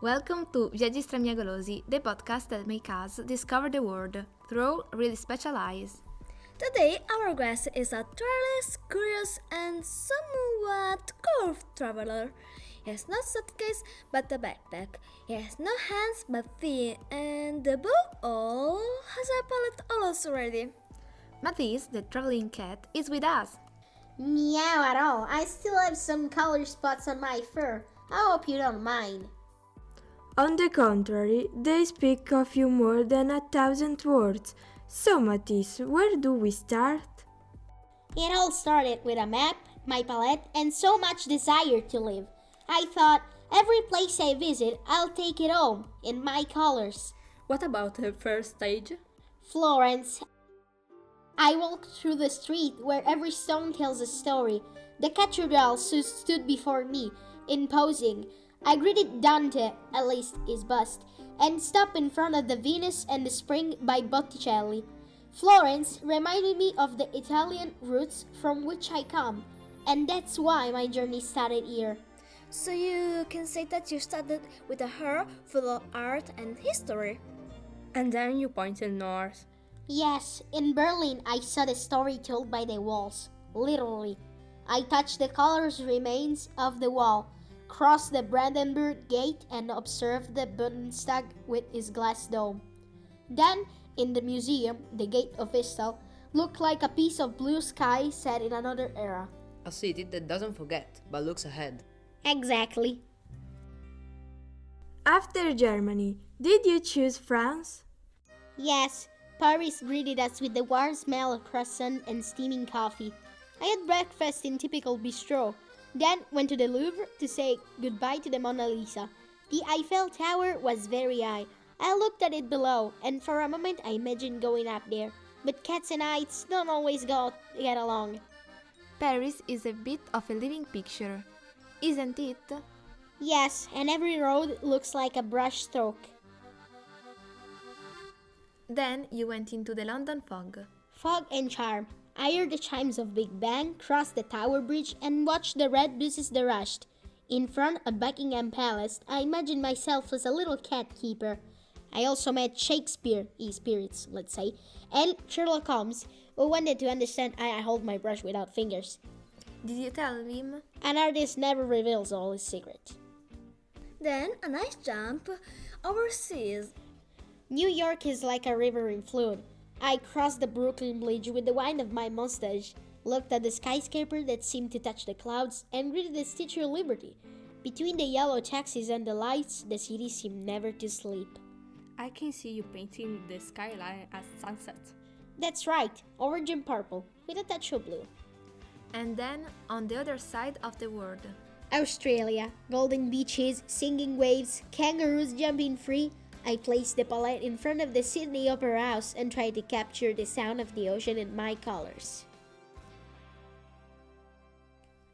Welcome to Viaggi Stramiagolosi, the podcast that makes us discover the world through really special eyes. Today, our guest is a tireless, curious, and somewhat curved traveler. He has no suitcase but a backpack. He has no hands but feet, and above all, has a palette almost ready. Matisse, the traveling cat, is with us. Meow at all. I still have some color spots on my fur. I hope you don't mind. On the contrary, they speak of you more than 1,000 words. So, Matisse, where do we start? It all started with a map, my palette, and so much desire to live. I thought, every place I visit, I'll take it home, in my colors. What about the first stage? Florence. I walked through the street where every stone tells a story. The cathedral stood before me, imposing. I greeted Dante, at least his bust, and stopped in front of the Venus and the Spring by Botticelli. Florence reminded me of the Italian roots from which I come, and that's why my journey started here. So you can say that you started with a heart full of art and history. And then you pointed north. Yes, in Berlin I saw the story told by the walls, literally. I touched the colors remains of the wall, crossed the Brandenburg Gate and observed the Bundestag with its glass dome. Then, in the museum, the Gate of Vista looked like a piece of blue sky set in another era. A city that doesn't forget, but looks ahead. Exactly. After Germany, did you choose France? Yes, Paris greeted us with the warm smell of croissant and steaming coffee. I had breakfast in typical bistro, then went to the Louvre to say goodbye to the Mona Lisa. The Eiffel Tower was very high. I looked at it below, and for a moment I imagined going up there. But cats and heights don't always get along. Paris is a bit of a living picture, isn't it? Yes, and every road looks like a brush stroke. Then you went into the London fog. Fog and charm. I heard the chimes of Big Bang, crossed the Tower Bridge, and watched the red buses that rushed. In front of Buckingham Palace, I imagined myself as a little cat keeper. I also met Shakespeare, spirits, let's say, and Sherlock Holmes, who wanted to understand how I hold my brush without fingers. Did you tell him? An artist never reveals all his secrets. Then a nice jump overseas. New York is like a river in flood. I crossed the Brooklyn Bridge with the wind of my mustache, looked at the skyscraper that seemed to touch the clouds, and greeted the Statue of Liberty. Between the yellow taxis and the lights, the city seemed never to sleep. I can see you painting the skyline at sunset. That's right, orange and purple, with a touch of blue. And then on the other side of the world. Australia, golden beaches, singing waves, kangaroos jumping free. I placed the palette in front of the Sydney Opera House and tried to capture the sound of the ocean in my colors.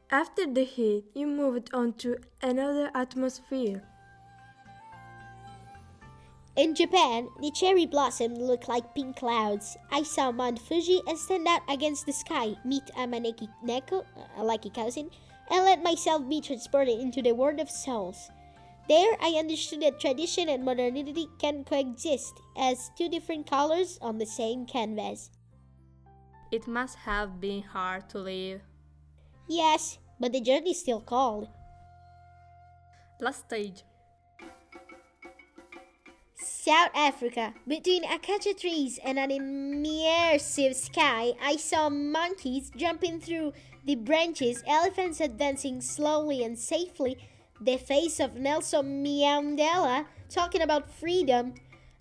After the heat, you moved on to another atmosphere. In Japan, the cherry blossoms look like pink clouds. I saw Mount Fuji and stand out against the sky, meet a Maneki Neko, a lucky cousin, and let myself be transported into the world of souls. There, I understood that tradition and modernity can coexist as two different colors on the same canvas. It must have been hard to live. Yes, but the journey still called. Last stage. South Africa. Between acacia trees and an immersive sky, I saw monkeys jumping through the branches, elephants advancing slowly and safely, the face of Nelson Mandela talking about freedom,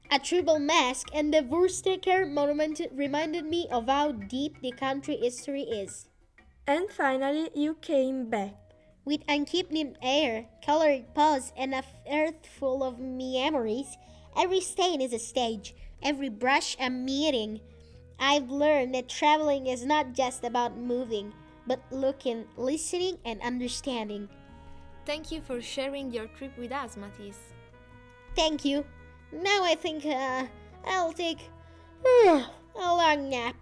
a tribal mask, and the Versterker monument reminded me of how deep the country history is. And finally, you came back. With unkempt hair, colored paws, and a earth full of memories, every stain is a stage, every brush a meeting. I've learned that traveling is not just about moving, but looking, listening, and understanding. Thank you for sharing your trip with us, Matisse. Thank you. Now I think I'll take a long nap.